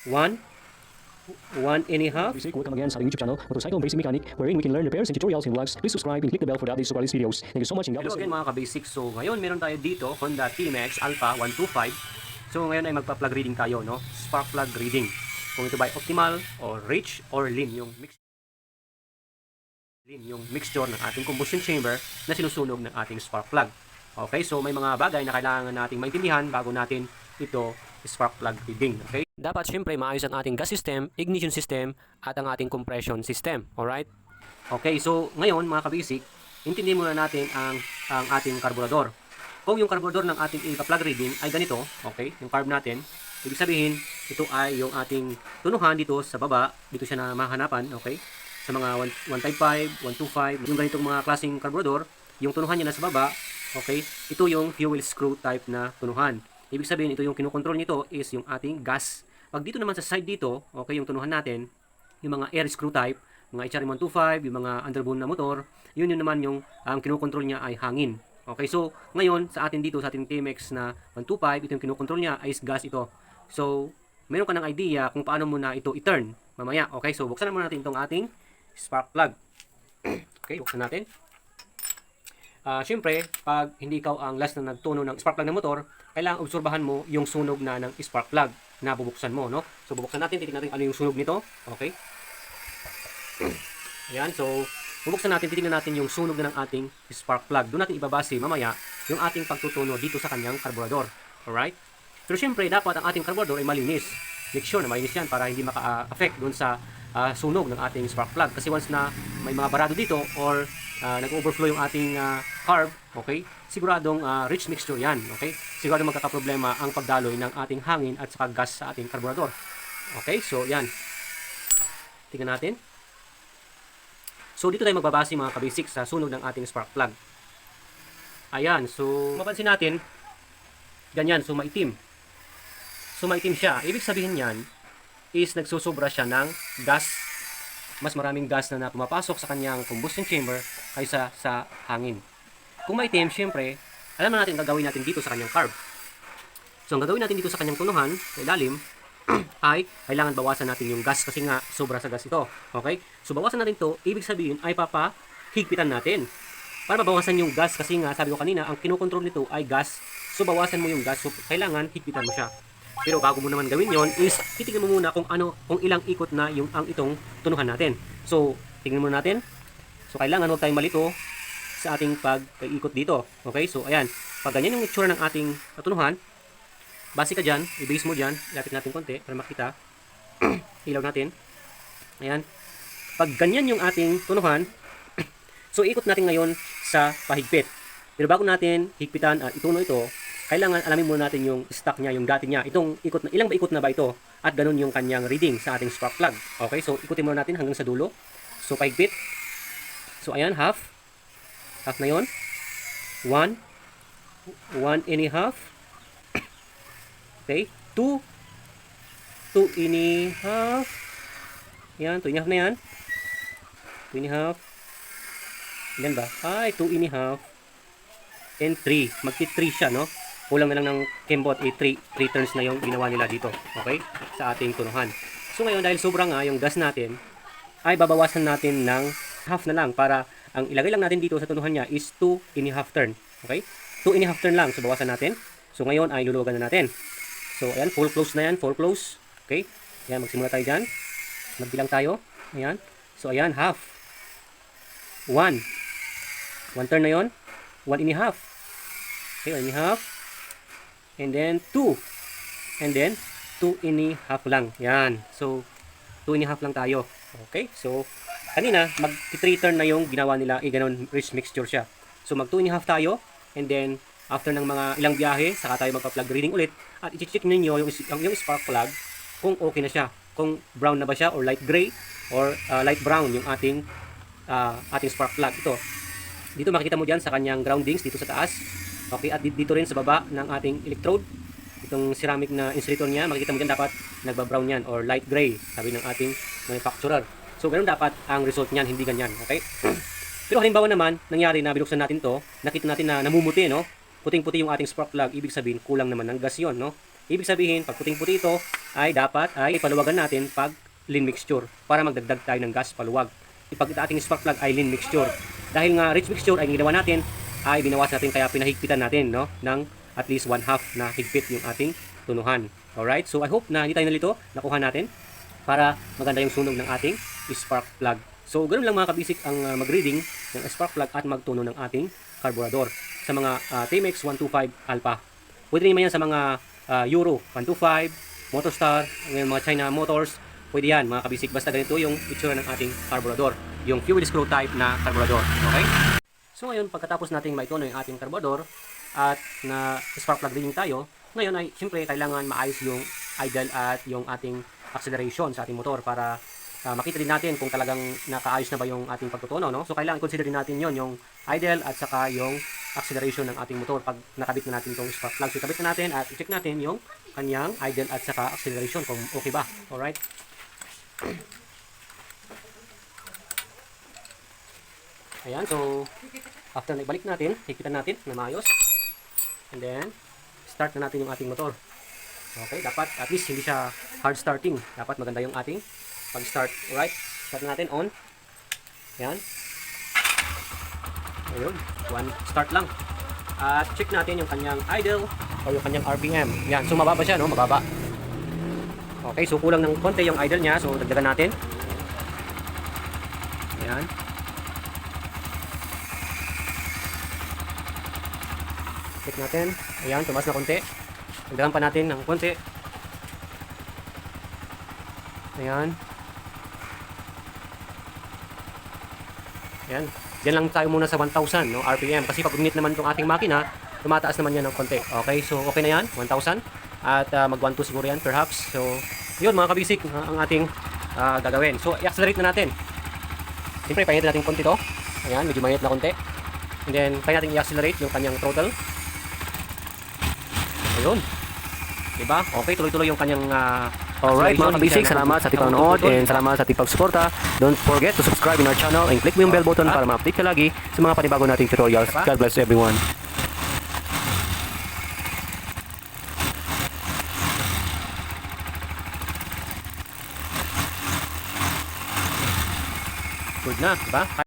1, 1.5. Welcome again sa ating YouTube channel, Motorcycle Basic Mechanic, wherein we can learn repairs and tutorials and vlogs. Please subscribe and click the bell for the updates of our latest videos. Thank you so much and God Hello bless again you. mga ka-basic. So ngayon meron tayo dito Honda TMX Alpha 125. So ngayon ay magpa-plug reading tayo, no? Spark plug reading. Kung ito ba ay optimal or rich or lean yung mixture ng ating combustion chamber na sinusunog ng ating spark plug. Okay, so may mga bagay na kailangan nating maintindihan bago natin ito spark plug reading. Okay? Dapat syempre maayos ang ating gas system, ignition system, at ang ating compression system. Alright? Okay, so ngayon mga ka-basic, intindihin muna natin ang ating karburador. Kung yung karburador ng ating ipa-plug reading ay ganito, okay, yung carb natin, ibig sabihin, ito ay yung ating tunuhan dito sa baba, dito siya na mahanapan, okay? Sa mga 155, 125, yung ganitong mga klaseng karburador, yung tunuhan niya nasa baba, okay? Ito yung fuel screw type na tunuhan. Ibig sabihin, ito yung kinokontrol nito is yung ating gas. Pag dito naman sa side dito, okay, yung tunuhan natin, yung mga air screw type, mga HRM125, yung mga underbone na motor, yun naman yung kinokontrol niya ay hangin. Okay, so ngayon sa atin dito, sa ating TMX na 125, ito yung kinokontrol niya ay gas ito. So, meron ka ng idea kung paano mo na ito i-turn mamaya. Okay, so buksan na muna natin itong ating spark plug. Okay, buksan natin. Siyempre, pag hindi ikaw ang last na nagtuno ng spark plug ng motor, kailangan obserbahan mo yung sunog na ng spark plug na bubuksan mo, no? So, bubuksan natin, titignan natin ano yung sunog nito. Okay? Ayan, so, bubuksan natin, titignan natin yung sunog na ng ating spark plug. Doon natin ibabase mamaya yung ating pagtutuno dito sa kanyang karburador. Alright? Pero siyempre, dapat ang ating karburador ay malinis. Make sure na malinis yan para hindi maka-affect doon sa sunog ng ating spark plug. Kasi once na may mga barado dito or nag-overflow yung ating carb, okay, siguradong rich mixture yan, okay? Siguradong magkakaproblema ang pagdaloy ng ating hangin at saka gas sa ating karburador. Okay, so yan. Tingnan natin. So dito tayo magbabase mga kabasic sa sunog ng ating spark plug. Ayan, so mapansin natin, ganyan, so maitim. So maitim siya. Ibig sabihin yan is nagsusobra siya ng gas, mas maraming gas na pumapasok sa kanyang combustion chamber kaysa sa hangin. Kung maitim, syempre, alam na natin ang gagawin natin dito sa kanyang carb. So, ang gagawin natin dito sa kanyang tunuhan, sa ilalim, ay kailangan bawasan natin yung gas kasi nga sobra sa gas ito. Okay? So, bawasan natin to, ibig sabihin ay papahigpitan natin. Para mabawasan yung gas kasi nga, sabi ko kanina, ang kinokontrol nito ay gas. So, bawasan mo yung gas. So, kailangan higpitan mo siya. Pero bago mo naman gawin yon is titingnan mo muna kung ilang ikot na yung itong tunuhan natin. So, tingnan muna natin. So, kailangan huwag tayong malito sa ating pag-ikot dito. Okay? So, ayan. Pag ganyan yung itsura ng ating tunuhan, base ka dyan, i-base mo dyan, ilapit natin konti para makita. Ilaw natin. Ayan. Pag ganyan yung ating tunuhan, so ikot natin ngayon sa pahigpit. Pero bago natin higpitan at ituno ito, kailangan alamin muna natin yung stock niya, yung dati niya. Itong ikot na, ilang ba ikot na ba ito? At ganun yung kanyang reading sa ating spark plug. Okay, so ikutin muna natin hanggang sa dulo. So pahigpit. So ayan, half. Half na yun. 1. 1.5. Okay, 2. 2.5. Yan, 2.5 na yan. 2.5. Ilan ba? Ay, 2.5. And 3. Magti-3 siya, no? Kulang na lang ng Kembot, 3 turns na yung ginawa nila dito. Okay? Sa ating tunuhan. So ngayon, dahil sobra nga yung gas natin, ay babawasan natin ng half na lang para ang ilagay lang natin dito sa tunuhan niya is 2.5 turn. Okay? 2.5 turn lang. So bawasan natin. So ngayon ay luluwagan na natin. So ayan, full close na yan. Full close. Okay? Ayan, magsimula tayo dyan. Magbilang tayo. Ayan. So ayan, half. 1. 1 turn na yon. 1.5. Okay, 1.5. And then 2. And then 2.5 lang. Yan. So 2.5 lang tayo. Okay? So kanina mag-3 turn na yung ginawa nila, ganun rich mixture siya. So mag 2.5 tayo and then after ng mga ilang biyahe, saka tayo magpa-plug reading ulit at i-check niyo yung spark plug kung okay na siya. Kung brown na ba siya or light gray or light brown yung ating spark plug ito. Dito makikita mo diyan sa kanyang groundings dito sa taas. Okay, at dito rin sa baba ng ating electrode, itong ceramic na insulator niya, makikita mo dyan dapat nagba-brown yan or light gray, sabi ng ating manufacturer. So, ganun dapat ang result niyan, hindi ganyan. Okay? Pero halimbawa naman, nangyari na binuksan natin to, nakita natin na namumuti, no? Puting-puti yung ating spark plug, ibig sabihin, kulang naman ng gas yun, no? Ibig sabihin, pag puting-puti ito, ay dapat ay paluwagan natin pag lean mixture para magdagdag tayo ng gas paluwag. Ipag ating spark plug ay lean mixture. Dahil nga rich mixture ay ginawa natin, ay binawas natin kaya pinahigpitan natin, no, ng at least 1/2 na higpit yung ating tunuhan. Alright, so I hope na hindi tayo nalito, nakuha natin para maganda yung sunog ng ating spark plug. So ganoon lang mga kabisik ang mag-reading ng spark plug at magtuno ng ating carburetor sa mga Timex 125 Alpha. Pwede naman yan sa mga Euro 125, Motorstar, mga China Motors. Pwede yan mga kabisik, basta ganito yung itsura ng ating carburetor, yung fuel screw type na carburetor. Okay? So ngayon, pagkatapos nating maituno yung ating carburetor at na spark plug reading tayo, ngayon ay siyempre kailangan maayos yung idle at yung ating acceleration sa ating motor para makita din natin kung talagang nakaayos na ba yung ating pagtutuno, no? So kailangan consider din natin yon, yung idle at saka yung acceleration ng ating motor pag nakabit na natin itong spark plug. So kabit na natin at i-check natin yung kanyang idle at saka acceleration kung okay ba. Alright? Ayan, so after na ibalik natin, higpitan natin na maayos. And then start na natin yung ating motor. Okay, dapat at least hindi siya hard starting. Dapat maganda yung ating pag-start. Alright, start na natin on. Ayan. Ayun, start lang. At check natin yung kanyang idle o yung kanyang RPM. Yan, so mababa siya, no? Mababa. Okay, so kulang ng konti yung idle niya. So dagdagan natin. Ayan. Check natin. Ayan, tumaas na konti. Dagdagan pa natin ng konti. Ayan. Ayan. Diyan lang tayo muna sa 1,000, no, RPM. Kasi pag uminit naman itong ating makina, tumataas naman yan ng konti. Okay, so okay na yan, 1,000. At mag-1,2 siguro yan, perhaps. So, yun mga kabisik, ang ating gagawin. So, i-accelerate na natin. Siyempre, pahinit natin konti to. Ayan, medyo mainit na konti. And then, kaya natin i-accelerate yung kanyang throttle. Ayun. Diba? Okay, tuloy-tuloy yung kanyang Alright mga kabisik, salamat sa ating panonood and salamat sa ating pagsuporta. Don't forget to subscribe in our channel and click mo yung bell button para ma-update ka lagi sa mga panibago nating tutorials. God bless everyone. Good na, diba?